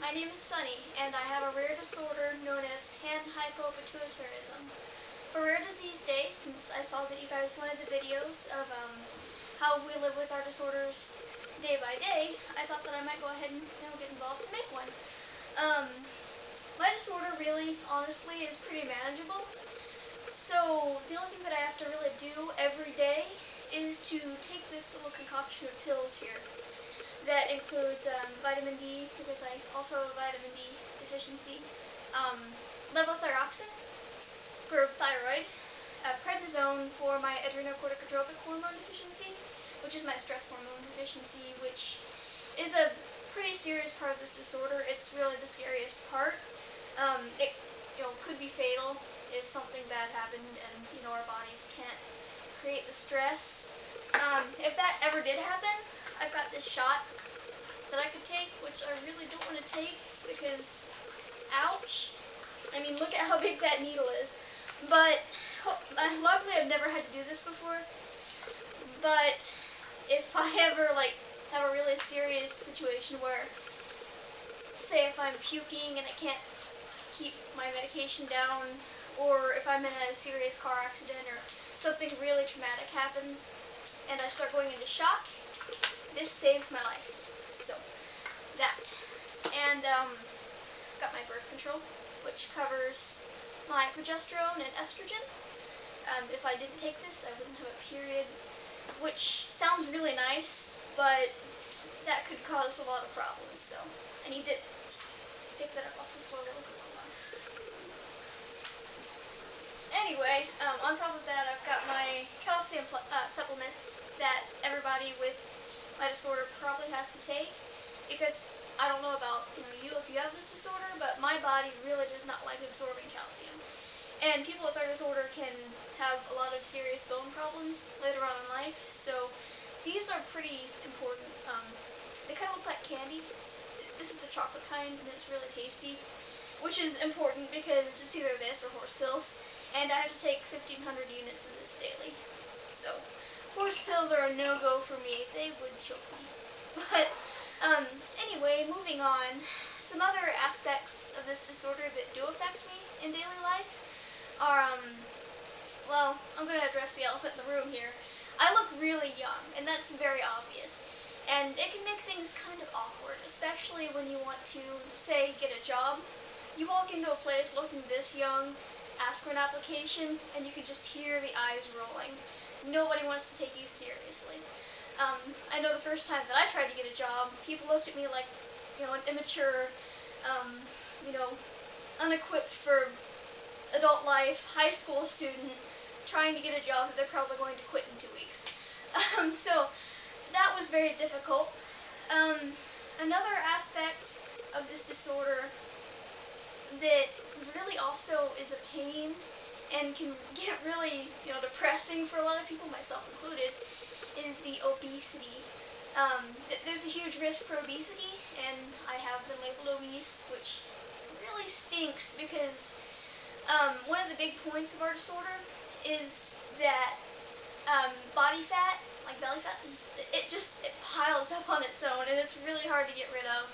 my name is Sunny, and I have a rare disorder known as panhypopituitarism. For Rare Disease Day, since I saw that you guys wanted the videos of how we live with our disorders day by day, I thought that I might go ahead and get involved and make one. My disorder really, honestly, is pretty manageable. So the only thing that I have to really do every day is to take this little concoction of pills here. That includes vitamin D, because I also have a vitamin D deficiency, levothyroxine for thyroid, prednisone for my adrenocorticotropic hormone deficiency, which is my stress hormone deficiency, which is a pretty serious part of this disorder. It's really the scariest part. It could be fatal if something bad happened and our bodies can't create the stress. If that ever did happen, I've got this shot that I could take, which I really don't want to take because, ouch. I mean, look at how big that needle is. But luckily I've never had to do this before. But if I ever have a really serious situation where, say if I'm puking and I can't keep my medication down, or if I'm in a serious car accident or something really traumatic happens and I start going into shock, this saves my life. So, that. And, got my birth control, which covers my progesterone and estrogen. If I didn't take this, I wouldn't have a period, which sounds really nice, but that could cause a lot of problems, so I need to take that up off the floor real quick. Anyway, on top of that, I've got my calcium supplements that everybody with my disorder probably has to take, because I don't know about you if you have this disorder, but my body really does not like absorbing calcium. And people with our disorder can have a lot of serious bone problems later on in life, so these are pretty important. They kind of look like candy. This is the chocolate kind, and it's really tasty, which is important because it's either this or horse pills, and I have to take 1,500 units of this daily. So, horse pills are a no-go for me. They would choke me. But, anyway, moving on. Some other aspects of this disorder that do affect me in daily life are, well, I'm going to address the elephant in the room here. I look really young, and that's very obvious. And it can make things kind of awkward, especially when you want to, say, get a job. You walk into a place looking this young, ask for an application, and you can just hear the eyes rolling. Nobody wants to take you seriously. I know the first time that I tried to get a job, people looked at me like, an immature, unequipped for adult life, high school student trying to get a job that they're probably going to quit in 2 weeks. So that was very difficult. Another aspect of this disorder that really also is a pain and can get really, depressing for a lot of people, myself included, is the obesity. There's a huge risk for obesity, and I have been labeled obese, which really stinks because one of the big points of our disorder is that body fat, like belly fat, it piles up on its own, and it's really hard to get rid of.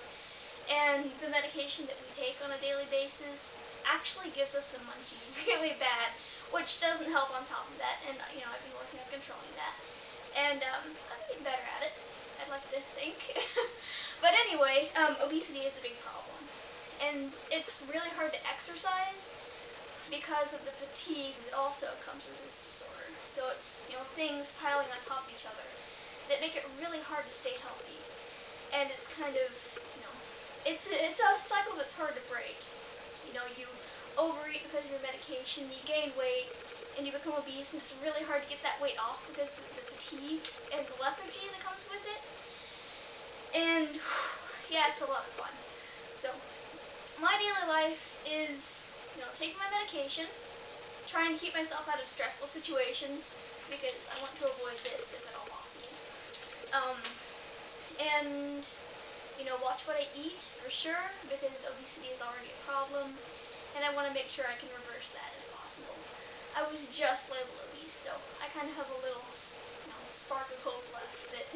And the medication that we take on a daily basis actually gives us the munchies really bad, which doesn't help on top of that. And, I've been working on controlling that. And I'm getting better at it, I'd like to think. But anyway, obesity is a big problem. And it's really hard to exercise because of the fatigue that also comes with this disorder. So it's, things piling on top of each other that make it really hard to stay healthy. And it's kind of, it's a cycle that's hard to break. You overeat because of your medication, you gain weight, and you become obese, and it's really hard to get that weight off because of the fatigue and the lethargy that comes with it. And, yeah, it's a lot of fun. So, my daily life is, taking my medication, trying to keep myself out of stressful situations, because I want to avoid this if at all possible. And watch what I eat, for sure, because obesity is already a problem, and I want to make sure I can reverse that if possible. I was just labeled obese, so I kind of have a little, spark of hope left that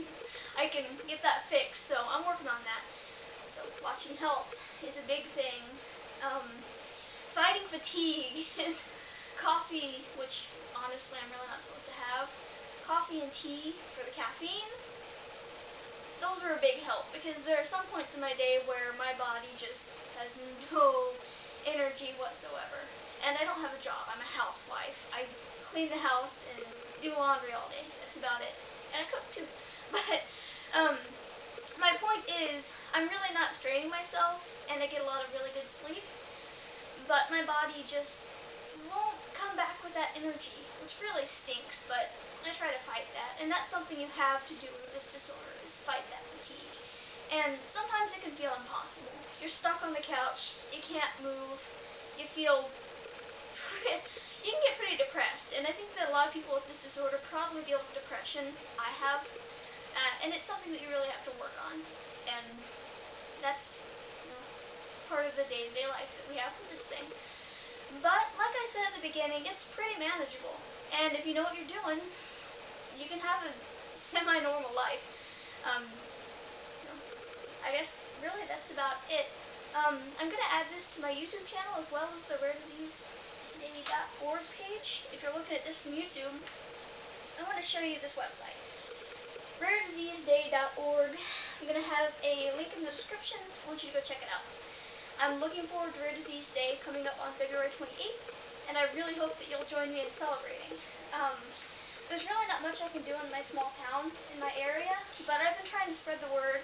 I can get that fixed, so I'm working on that. So watching health is a big thing. Fighting fatigue is coffee, which honestly I'm really not supposed to have. Coffee and tea for the caffeine. Those are a big help because there are some points in my day where my body just has no energy whatsoever. And I don't have a job. I'm a housewife. I clean the house and do laundry all day. That's about it. And I cook too. But my point is I'm really not straining myself and I get a lot of really good sleep. But my body just won't come back with that energy, which really stinks, but I try to fight that. And that's something you have to do with this disorder, is fight that fatigue. And sometimes it can feel impossible. You're stuck on the couch, you can't move, you feel you can get pretty depressed. And I think that a lot of people with this disorder probably deal with depression. I have. And it's something that you really have to work on. And that's part of the day-to-day life that we have with this thing. But, like I said at the beginning, it's pretty manageable. And if you know what you're doing, you can have a semi-normal life. I guess, really, that's about it. I'm going to add this to my YouTube channel as well as the RareDiseaseDay.org page. If you're looking at this from YouTube, I want to show you this website. RareDiseaseDay.org. I'm going to have a link in the description. I want you to go check it out. I'm looking forward to Rare Disease Day coming up on February 28th, and I really hope that you'll join me in celebrating. There's really not much I can do in my small town, in my area, but I've been trying to spread the word,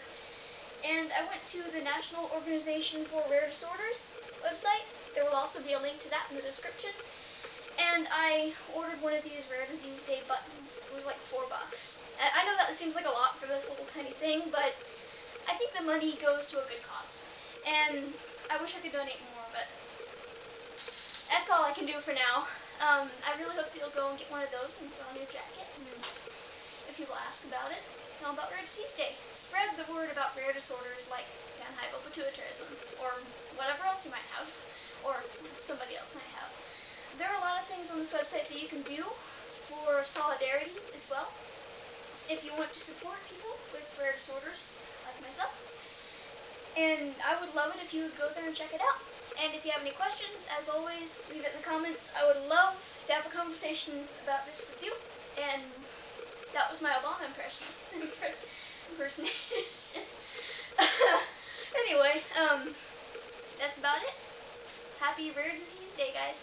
and I went to the National Organization for Rare Disorders website. There will also be a link to that in the description, and I ordered one of these Rare Disease Day buttons. It was like $4. I know that seems like a lot for this little tiny thing, but I think the money goes to a good cause. And I wish I could donate more, but that's all I can do for now. I really hope that you'll go and get one of those and put on your jacket. And if people ask about it, tell them about Rare Disease Day. Spread the word about rare disorders like panhypopituitarism, or whatever else you might have, or somebody else might have. There are a lot of things on this website that you can do for solidarity as well, if you want to support people with rare disorders like myself. And I would love it if you would go there and check it out. And if you have any questions, as always, leave it in the comments. I would love to have a conversation about this with you. And that was my Obama impersonation. Anyway, that's about it. Happy Rare Disease Day, guys.